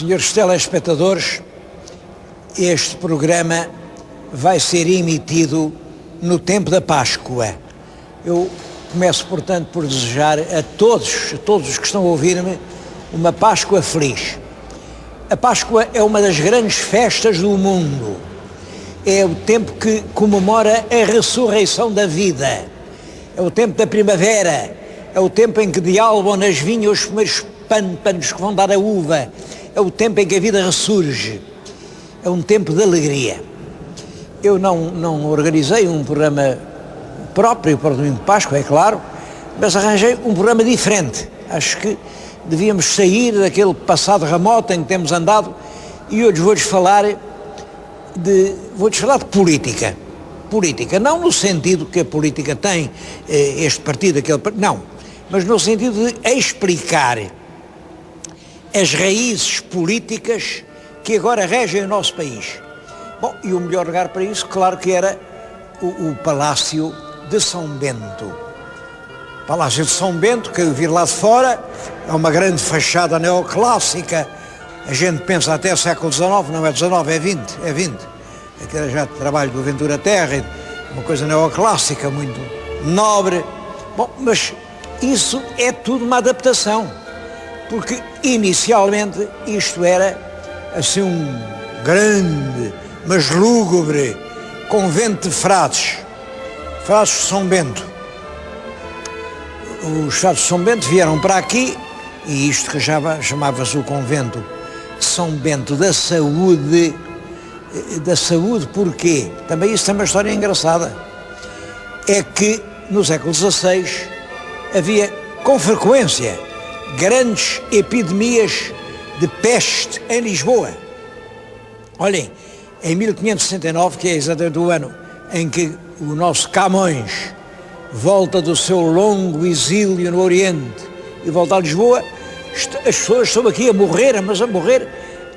Senhores telespectadores, este programa vai ser emitido no tempo da Páscoa. Eu começo, portanto, por desejar a todos os que estão a ouvir-me, uma Páscoa feliz. A Páscoa é uma das grandes festas do mundo. É o tempo que comemora a ressurreição da vida. É o tempo da primavera. É o tempo em que dialbam nas vinhas os primeiros pântanos que vão dar a uva. É o tempo em que a vida ressurge. É um tempo de alegria. Eu não organizei um programa próprio para o domingo de Páscoa, é claro, mas arranjei um programa diferente. Acho que devíamos sair daquele passado remoto em que temos andado e hoje vou-lhes falar de política. Política, não no sentido que a política tem, este partido, aquele partido, não, mas no sentido de explicar as raízes políticas que agora regem o nosso país. Bom, e o melhor lugar para isso, claro que era o Palácio de São Bento. Palácio de São Bento, que eu vi lá de fora, é uma grande fachada neoclássica. A gente pensa até século XIX, não é XIX, é XX. Aquele já trabalho do Ventura Terra, uma coisa neoclássica, muito nobre. Bom, mas isso é tudo uma adaptação, porque inicialmente isto era assim um grande, mas lúgubre convento de frades de São Bento. Os frades de São Bento vieram para aqui e isto que chamava-se o convento de São Bento da Saúde. Da saúde, porquê? Também isso tem uma história engraçada. É que no século XVI havia com frequência grandes epidemias de peste em Lisboa. Olhem, em 1569, que é exatamente o ano em que o nosso Camões volta do seu longo exílio no Oriente e volta a Lisboa, as pessoas estão aqui a morrer, mas a morrer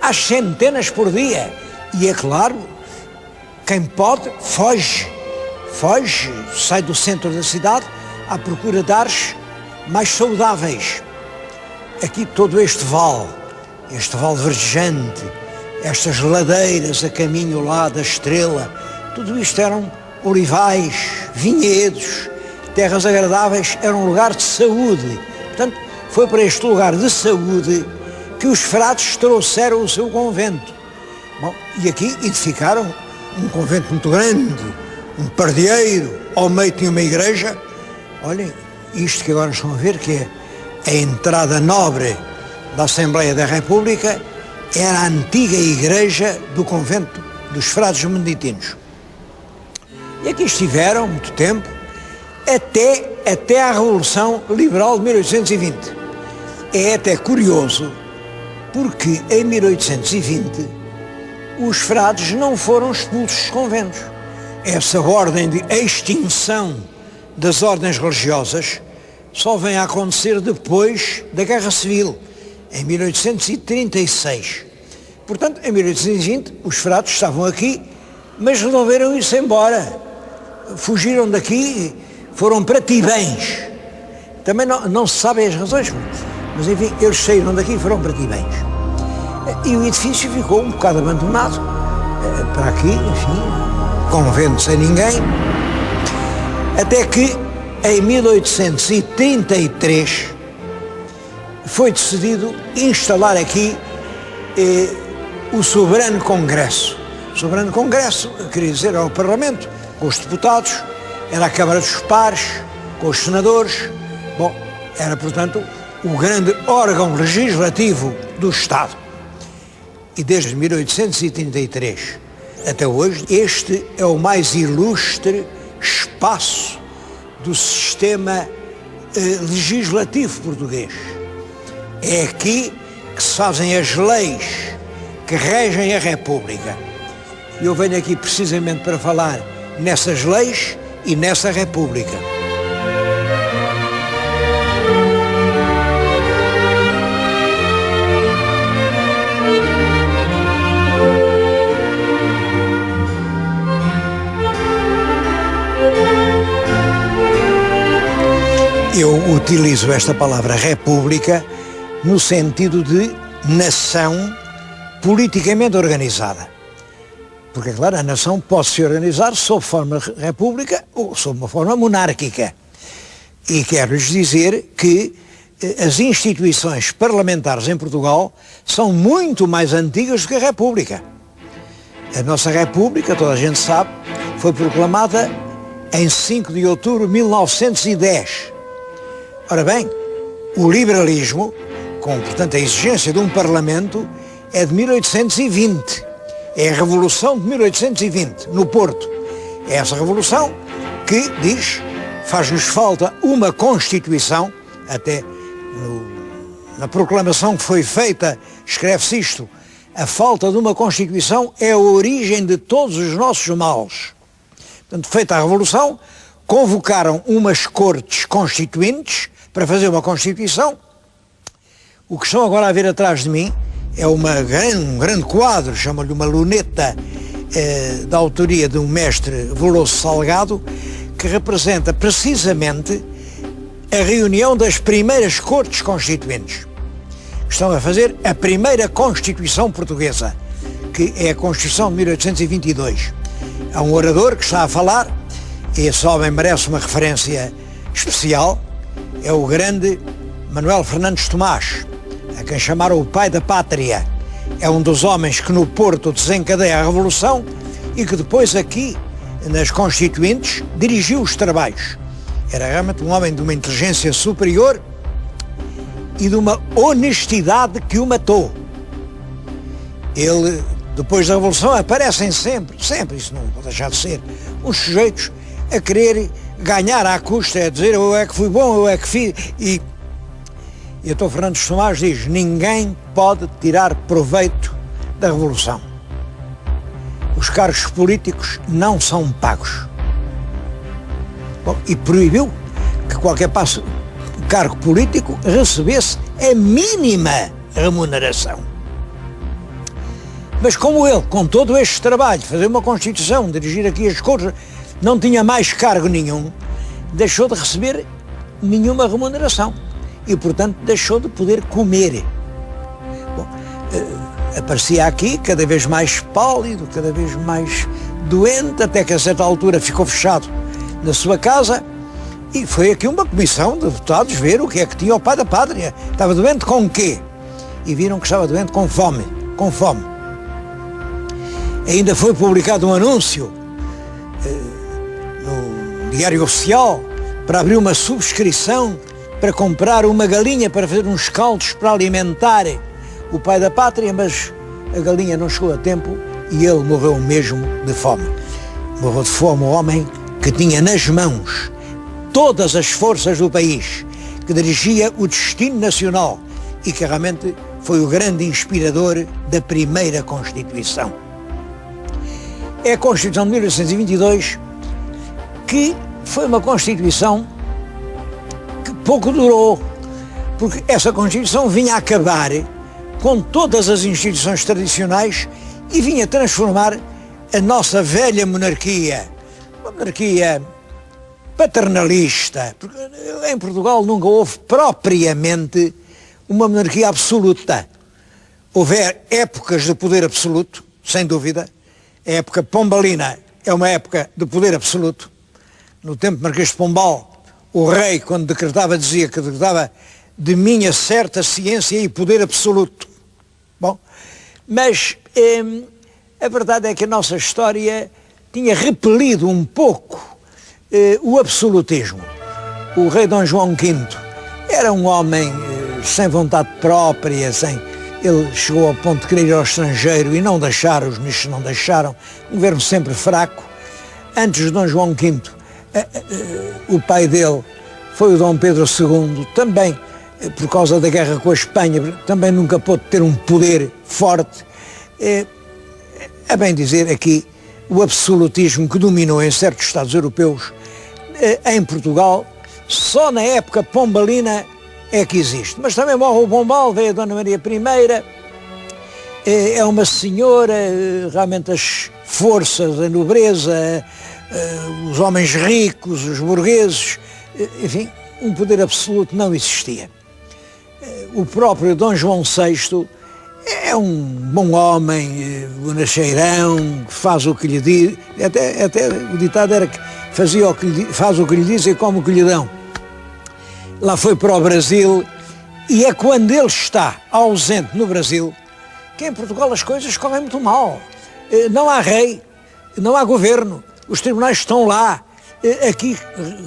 às centenas por dia. E é claro, quem pode, foge, sai do centro da cidade à procura de ares mais saudáveis. Aqui todo este vale verdejante, estas ladeiras a caminho lá da Estrela, tudo isto eram olivais, vinhedos, terras agradáveis, era um lugar de saúde. Portanto, foi para este lugar de saúde que os frades trouxeram o seu convento. Bom, e aqui edificaram um convento muito grande, um pardieiro, ao meio tinha uma igreja. Olhem, isto que agora estão a ver, que é a entrada nobre da Assembleia da República, era a antiga igreja do convento dos frades beneditinos. E aqui estiveram muito tempo, até à Revolução Liberal de 1820. É até curioso, porque em 1820 os frades não foram expulsos dos conventos. Essa ordem de extinção das ordens religiosas só vem a acontecer depois da Guerra Civil, em 1836. Portanto, em 1820, os frades estavam aqui, mas resolveram ir-se embora. Fugiram daqui, foram para Tibães. Também não se sabem as razões, mas enfim, eles saíram daqui e foram para Tibães. E o edifício ficou um bocado abandonado, para aqui, enfim, convento sem ninguém, até que em 1833 foi decidido instalar aqui o Soberano Congresso. O Soberano Congresso, queria dizer, era o Parlamento, com os deputados, era a Câmara dos Pares, com os senadores. Bom, era, portanto, o grande órgão legislativo do Estado. E desde 1833 até hoje, este é o mais ilustre espaço do sistema legislativo português. É aqui que se fazem as leis que regem a República. E eu venho aqui precisamente para falar nessas leis e nessa República. Eu utilizo esta palavra república no sentido de nação politicamente organizada. Porque, é claro, a nação pode se organizar sob forma república ou sob uma forma monárquica. E quero-lhes dizer que as instituições parlamentares em Portugal são muito mais antigas do que a República. A nossa República, toda a gente sabe, foi proclamada em 5 de outubro de 1910. Ora bem, o liberalismo, com, portanto, a exigência de um Parlamento, é de 1820. É a Revolução de 1820, no Porto. É essa Revolução que diz, faz-nos falta uma Constituição, até na proclamação que foi feita, escreve-se isto: a falta de uma Constituição é a origem de todos os nossos males. Portanto, feita a Revolução, convocaram umas cortes constituintes para fazer uma Constituição. O que estão agora a ver atrás de mim é um grande quadro, chama-lhe uma luneta, da autoria de um mestre Veloso Salgado, que representa precisamente a reunião das primeiras cortes constituintes. Estão a fazer a primeira Constituição portuguesa, que é a Constituição de 1822. Há um orador que está a falar, e esse homem merece uma referência especial, é o grande Manuel Fernandes Tomás, a quem chamaram o pai da pátria. É um dos homens que no Porto desencadeia a Revolução e que depois aqui, nas Constituintes, dirigiu os trabalhos. Era realmente um homem de uma inteligência superior e de uma honestidade que o matou. Ele, depois da Revolução, aparecem sempre, isso não pode deixar de ser, uns sujeitos a querer ganhar à custa, a dizer eu é que fui bom, eu é que fiz, e então Fernandes Tomás diz: ninguém pode tirar proveito da Revolução. Os cargos políticos não são pagos. Bom, e proibiu que qualquer cargo político recebesse a mínima remuneração. Mas como ele, com todo este trabalho, fazer uma Constituição, dirigir aqui as coisas, não tinha mais cargo nenhum, deixou de receber nenhuma remuneração. E, portanto, deixou de poder comer. Bom, aparecia aqui cada vez mais pálido, cada vez mais doente, até que a certa altura ficou fechado na sua casa, e foi aqui uma comissão de deputados ver o que é que tinha o pai da pátria. Estava doente com o quê? E viram que estava doente com fome. Ainda foi publicado um anúncio no Diário Oficial para abrir uma subscrição para comprar uma galinha para fazer uns caldos para alimentar o pai da pátria, mas a galinha não chegou a tempo e ele morreu mesmo de fome. Morreu de fome o homem que tinha nas mãos todas as forças do país, que dirigia o destino nacional e que realmente foi o grande inspirador da primeira Constituição. É a Constituição de 1822, que foi uma Constituição pouco durou, porque essa Constituição vinha acabar com todas as instituições tradicionais e vinha transformar a nossa velha monarquia, uma monarquia paternalista, porque em Portugal nunca houve propriamente uma monarquia absoluta. Houve épocas de poder absoluto, sem dúvida. A época pombalina é uma época de poder absoluto. No tempo de Marquês de Pombal, o rei, quando decretava, dizia que decretava de minha certa ciência e poder absoluto. Bom, mas a verdade é que a nossa história tinha repelido um pouco o absolutismo. O rei Dom João V era um homem sem vontade própria, ele chegou ao ponto de querer ir ao estrangeiro e não deixaram, os ministros não deixaram, um governo sempre fraco. Antes de Dom João V, o pai dele foi o Dom Pedro II, também por causa da guerra com a Espanha, também nunca pôde ter um poder forte. A bem dizer, aqui o absolutismo que dominou em certos Estados europeus, em Portugal, só na época pombalina é que existe. Mas também morre o Pombal, veio a Dona Maria I, é uma senhora, realmente as forças, a nobreza, os homens ricos, os burgueses, enfim, um poder absoluto não existia. O próprio Dom João VI É um bom homem, bonacheirão, que faz o que lhe diz. Até o ditado era que faz o que lhe diz e come o que lhe dão. Lá foi para o Brasil e é quando ele está ausente no Brasil que em Portugal as coisas correm muito mal. Não há rei, não há governo, os tribunais estão lá. Aqui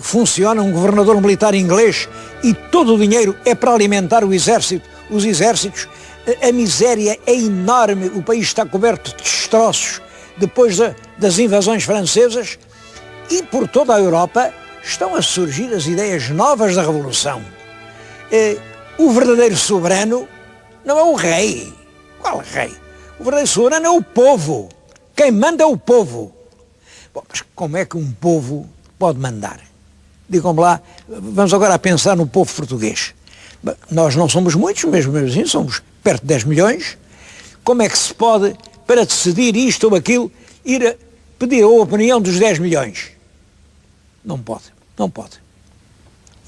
funciona um governador militar inglês e todo o dinheiro é para alimentar o exército, os exércitos. A miséria é enorme, o país está coberto de destroços depois das invasões francesas e por toda a Europa estão a surgir as ideias novas da Revolução. O verdadeiro soberano não é o rei. Qual rei? O verdadeiro soberano é o povo. Quem manda é o povo. Bom, mas como é que um povo pode mandar? Digam-me lá, vamos agora a pensar no povo português. Nós não somos muitos, mesmo assim, somos perto de 10 milhões. Como é que se pode, para decidir isto ou aquilo, ir a pedir a opinião dos 10 milhões? Não pode, não pode.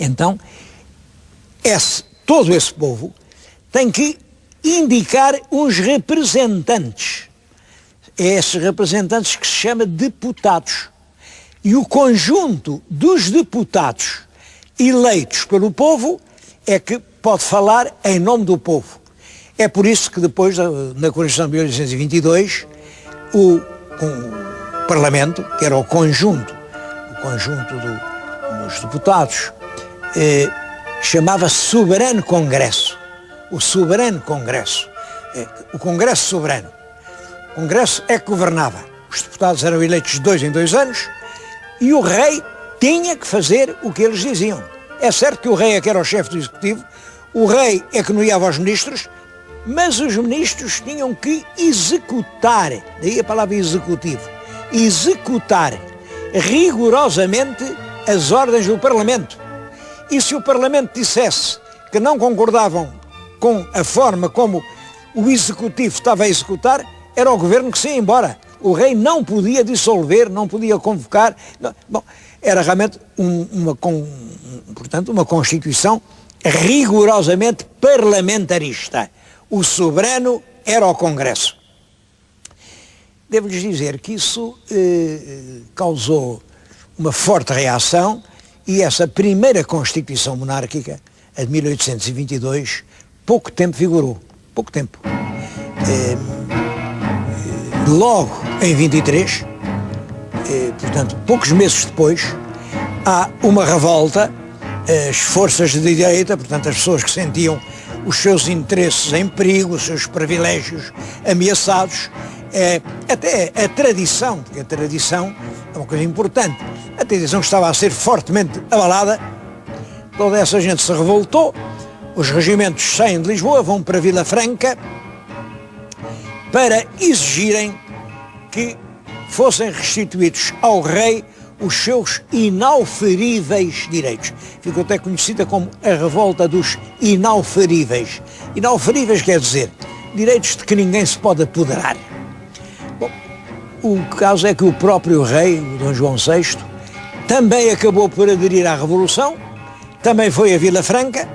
Então, todo esse povo tem que indicar uns representantes. É esses representantes que se chama deputados. E o conjunto dos deputados eleitos pelo povo é que pode falar em nome do povo. É por isso que depois, na Constituição de 1822, o Parlamento, que era o conjunto dos deputados, chamava-se Soberano Congresso. O Soberano Congresso. O Congresso Soberano. O Congresso é que governava. Os deputados eram eleitos de 2 em 2 anos e o rei tinha que fazer o que eles diziam. É certo que o rei é que era o chefe do executivo, o rei é que nomeava os ministros, mas os ministros tinham que executar, daí a palavra executivo, executar rigorosamente as ordens do Parlamento. E se o Parlamento dissesse que não concordavam com a forma como o executivo estava a executar, era o governo que se ia embora. O rei não podia dissolver, não podia convocar. Não. Bom, era realmente portanto, uma Constituição rigorosamente parlamentarista. O soberano era o Congresso. Devo-lhes dizer que isso causou uma forte reação e essa primeira Constituição monárquica, a de 1822, pouco tempo vigorou. Pouco tempo. Logo em 23, portanto, poucos meses depois, há uma revolta, as forças de direita, portanto, as pessoas que sentiam os seus interesses em perigo, os seus privilégios ameaçados, até a tradição, porque a tradição é uma coisa importante, a tradição estava a ser fortemente abalada, toda essa gente se revoltou, os regimentos saem de Lisboa, vão para Vila Franca, para exigirem que fossem restituídos ao rei os seus inauferíveis direitos. Ficou até conhecida como a revolta dos inauferíveis. Inauferíveis quer dizer direitos de que ninguém se pode apoderar. Bom, o caso é que o próprio rei, o Dom João VI, também acabou por aderir à Revolução, também foi a Vila Franca,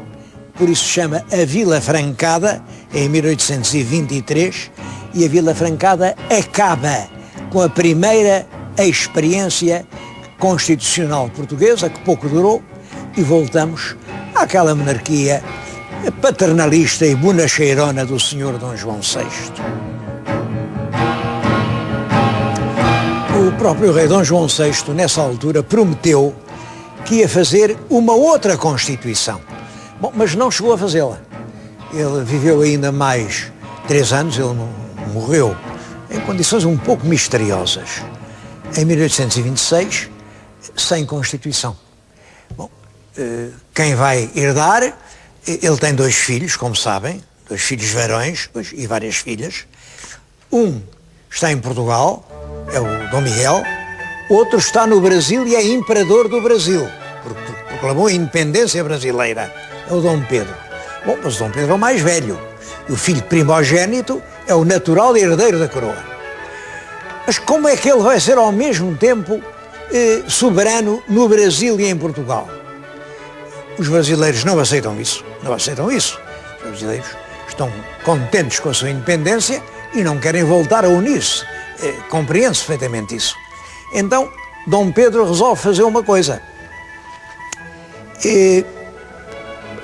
por isso se chama a Vila Francada, em 1823, e a Vila Francada acaba com a primeira experiência constitucional portuguesa, que pouco durou, e voltamos àquela monarquia paternalista e bonacheirona do senhor Dom João VI. O próprio rei Dom João VI, nessa altura, prometeu que ia fazer uma outra Constituição. Bom, mas não chegou a fazê-la. Ele viveu ainda mais 3 anos, ele morreu em condições um pouco misteriosas. Em 1826, sem Constituição. Bom, quem vai herdar, ele tem 2 filhos, como sabem, 2 filhos varões e várias filhas. Um está em Portugal, é o Dom Miguel, outro está no Brasil e é imperador do Brasil, porque proclamou a independência brasileira, é o Dom Pedro. Bom, mas o Dom Pedro é o mais velho, e o filho primogênito é o natural herdeiro da coroa. Mas como é que ele vai ser ao mesmo tempo soberano no Brasil e em Portugal? Os brasileiros não aceitam isso, não aceitam isso. Os brasileiros estão contentes com a sua independência e não querem voltar a unir-se. Compreende-se perfeitamente isso. Então, Dom Pedro resolve fazer uma coisa.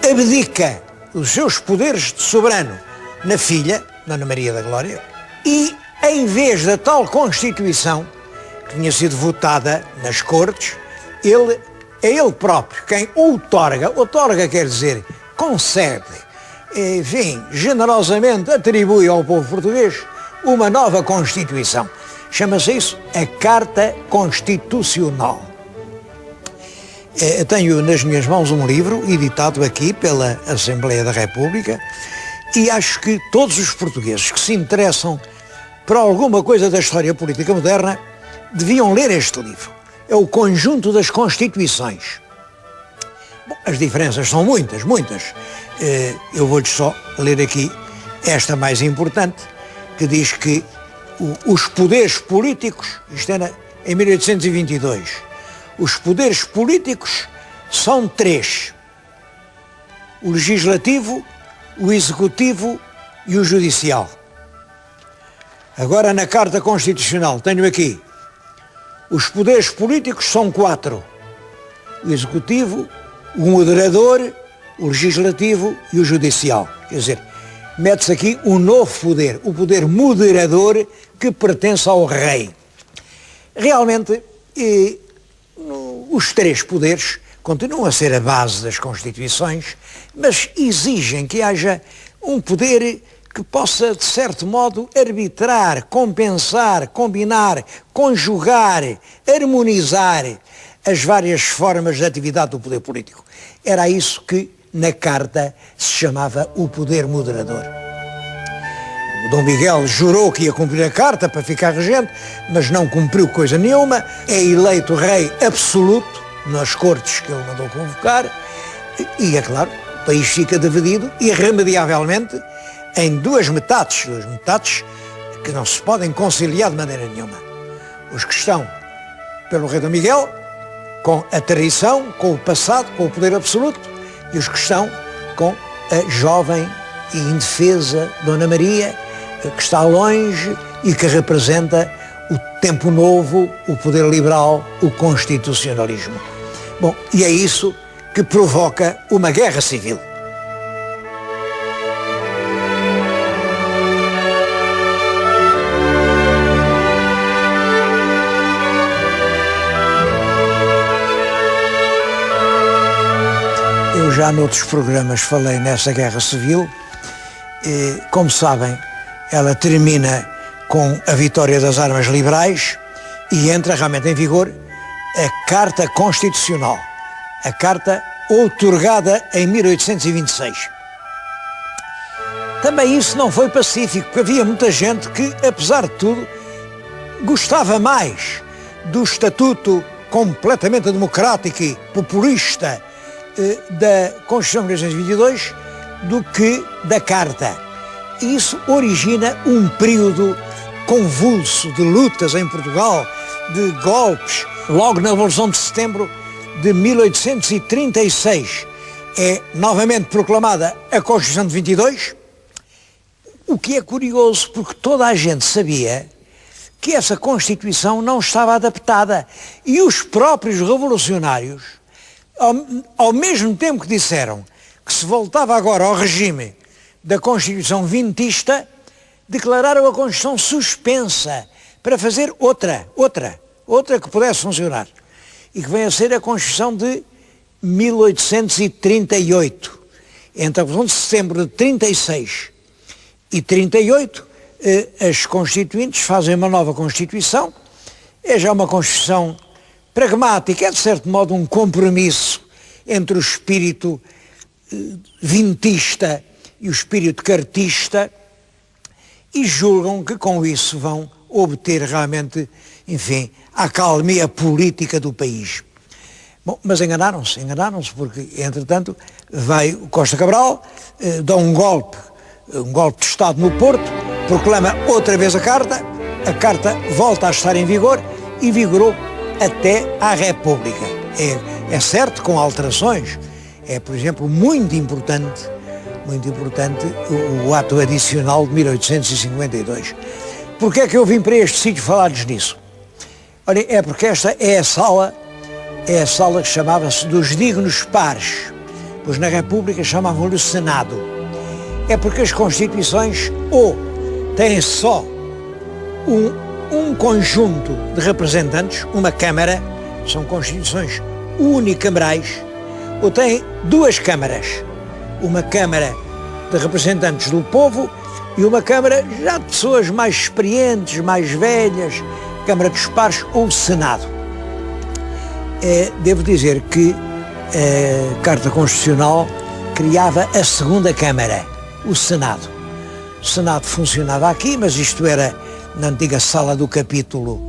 Abdica os seus poderes de soberano na filha, Dona Maria da Glória, e em vez da tal Constituição, que tinha sido votada nas Cortes, é ele próprio quem outorga quer dizer, concede, enfim, generosamente atribui ao povo português uma nova Constituição. Chama-se isso a Carta Constitucional. Tenho nas minhas mãos um livro editado aqui pela Assembleia da República e acho que todos os portugueses que se interessam por alguma coisa da história política moderna deviam ler este livro. É o Conjunto das Constituições. Bom, as diferenças são muitas. Eu vou-lhes só ler aqui esta mais importante, que diz que os poderes políticos, isto era em 1822, os poderes políticos são três: o legislativo, o executivo e o judicial. Agora na Carta Constitucional tenho aqui, os poderes políticos são quatro: o executivo, o moderador, o legislativo e o judicial. Quer dizer, mete-se aqui um novo poder, o poder moderador, que pertence ao rei. Realmente, os três poderes continuam a ser a base das Constituições, mas exigem que haja um poder que possa, de certo modo, arbitrar, compensar, combinar, conjugar, harmonizar as várias formas de atividade do poder político. Era isso que, na Carta, se chamava o poder moderador. O Dom Miguel jurou que ia cumprir a Carta para ficar regente, mas não cumpriu coisa nenhuma, é eleito rei absoluto nas cortes que ele mandou convocar, e, é claro, o país fica dividido irremediavelmente em duas metades que não se podem conciliar de maneira nenhuma. Os que estão pelo rei Dom Miguel, com a tradição, com o passado, com o poder absoluto, e os que estão com a jovem e indefesa Dona Maria, que está longe e que representa o tempo novo, o poder liberal, o constitucionalismo. Bom, e é isso que provoca uma guerra civil. Eu já noutros programas falei nessa guerra civil. Como sabem, ela termina com a vitória das armas liberais e entra realmente em vigor a Carta Constitucional, a Carta outorgada em 1826. Também isso não foi pacífico, porque havia muita gente que, apesar de tudo, gostava mais do estatuto completamente democrático e populista da Constituição de 1822 do que da Carta. E isso origina um período convulso de lutas em Portugal, de golpes. Logo na Revolução de Setembro de 1836 é novamente proclamada a Constituição de 22, o que é curioso porque toda a gente sabia que essa Constituição não estava adaptada e os próprios revolucionários, ao mesmo tempo que disseram que se voltava agora ao regime da Constituição vintista, declararam a Constituição suspensa para fazer outra que pudesse funcionar e que vem a ser a Constituição de 1838. Entre a Revolução de Setembro de 36 e 38, as constituintes fazem uma nova Constituição, é já uma Constituição pragmática, é de certo modo um compromisso entre o espírito vintista e o espírito cartista, e julgam que com isso vão obter realmente, enfim, a acalmia política do país. Bom, mas enganaram-se porque, entretanto, vai o Costa Cabral, dá um golpe de Estado no Porto, proclama outra vez a Carta volta a estar em vigor e vigorou até à República. É certo, com alterações. É, por exemplo, muito importante muito importante, o ato adicional de 1852. Porquê é que eu vim para este sítio falar-lhes nisso? Olha, é porque esta é a sala que chamava-se dos dignos pares, pois na República chamavam-lhe o Senado. É porque as Constituições ou têm só um conjunto de representantes, uma Câmara, são Constituições unicamerais, ou têm duas câmaras, uma Câmara de representantes do povo e uma Câmara já de pessoas mais experientes, mais velhas, Câmara dos Pares ou Senado. Devo dizer que a Carta Constitucional criava a segunda Câmara, o Senado. O Senado funcionava aqui, mas isto era na antiga sala do capítulo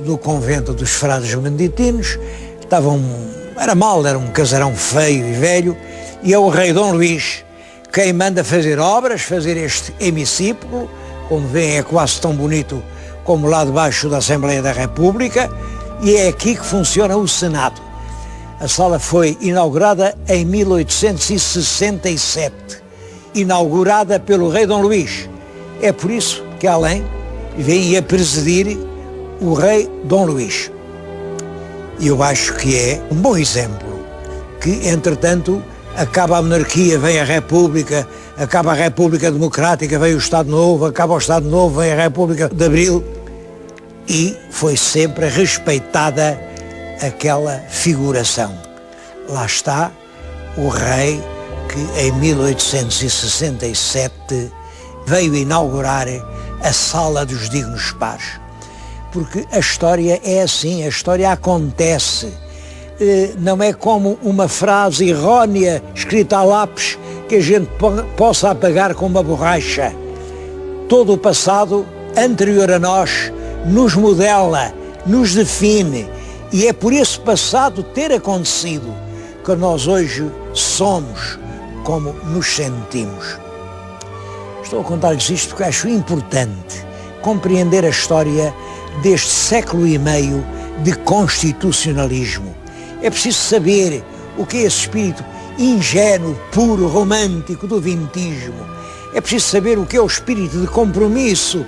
do convento dos frades beneditinos. Era um casarão feio e velho, e é o rei Dom Luís quem manda fazer obras, fazer este hemiciclo, como veem é quase tão bonito como lá debaixo da Assembleia da República, e é aqui que funciona o Senado. A sala foi inaugurada em 1867, inaugurada pelo rei Dom Luís. É por isso que além vem a presidir o rei Dom Luís. E eu acho que é um bom exemplo que, entretanto, acaba a monarquia, vem a República, acaba a República Democrática, vem o Estado Novo, acaba o Estado Novo, vem a República de Abril, e foi sempre respeitada aquela figuração. Lá está o rei que em 1867 veio inaugurar a Sala dos Dignos Pares. Porque a história é assim, a história acontece. Não é como uma frase errónea escrita a lápis que a gente possa apagar com uma borracha. Todo o passado anterior a nós nos modela, nos define, e é por esse passado ter acontecido que nós hoje somos como nos sentimos. Estou a contar-lhes isto porque acho importante compreender a história deste século e meio de constitucionalismo. É preciso saber o que é esse espírito ingênuo, puro, romântico do vintismo. É preciso saber o que é o espírito de compromisso,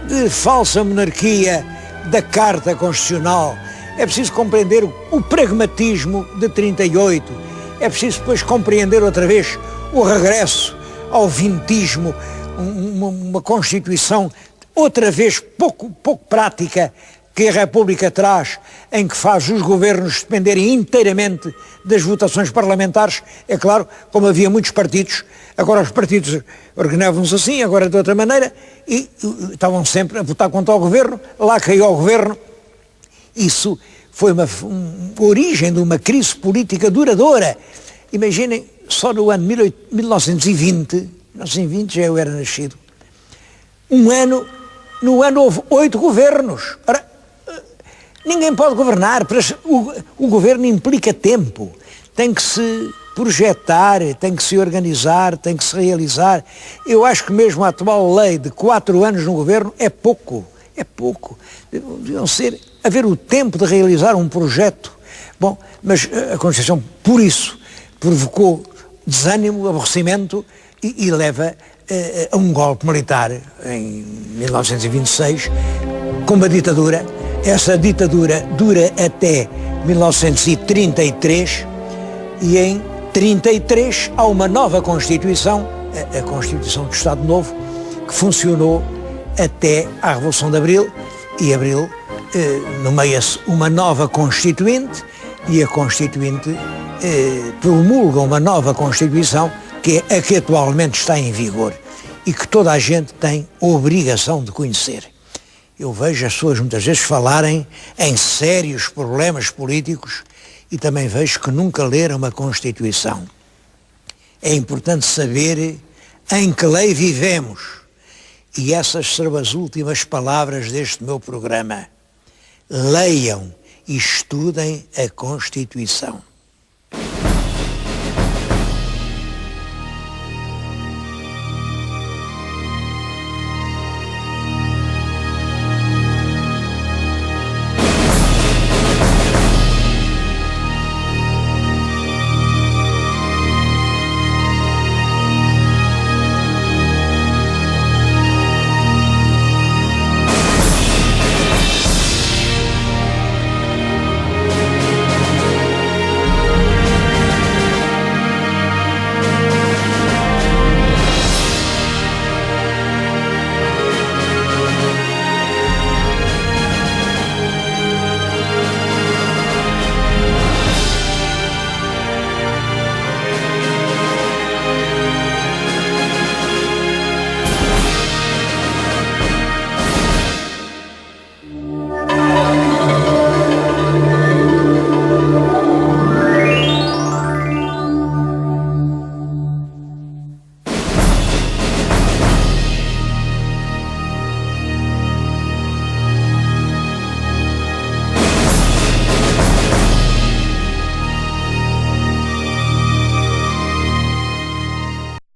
de falsa monarquia da Carta Constitucional. É preciso compreender o pragmatismo de 38. É preciso depois compreender outra vez o regresso ao vintismo, uma Constituição outra vez pouco prática que a República traz, em que faz os governos dependerem inteiramente das votações parlamentares. É claro, como havia muitos partidos, agora os partidos organizavam-se assim, agora de outra maneira, e estavam sempre a votar contra o governo, lá caiu o governo. Isso foi uma origem de uma crise política duradoura. Imaginem, só no ano 1920 já eu era nascido, no ano houve 8 governos. Ora, ninguém pode governar, o governo implica tempo, tem que se projetar, tem que se organizar, tem que se realizar. Eu acho que mesmo a atual lei de 4 anos no governo é pouco. Deviam haver o tempo de realizar um projeto. Bom, mas a Constituição, por isso, provocou desânimo, aborrecimento e leva a um golpe militar em 1926, com uma ditadura. Essa ditadura dura até 1933 e em 33 há uma nova Constituição, a Constituição do Estado Novo, que funcionou até à Revolução de Abril, e Abril nomeia-se uma nova Constituinte, e a Constituinte promulga uma nova Constituição, que é a que atualmente está em vigor e que toda a gente tem obrigação de conhecer. Eu vejo as pessoas muitas vezes falarem em sérios problemas políticos e também vejo que nunca leram uma Constituição. É importante saber em que lei vivemos, e essas serão as últimas palavras deste meu programa. Leiam e estudem a Constituição.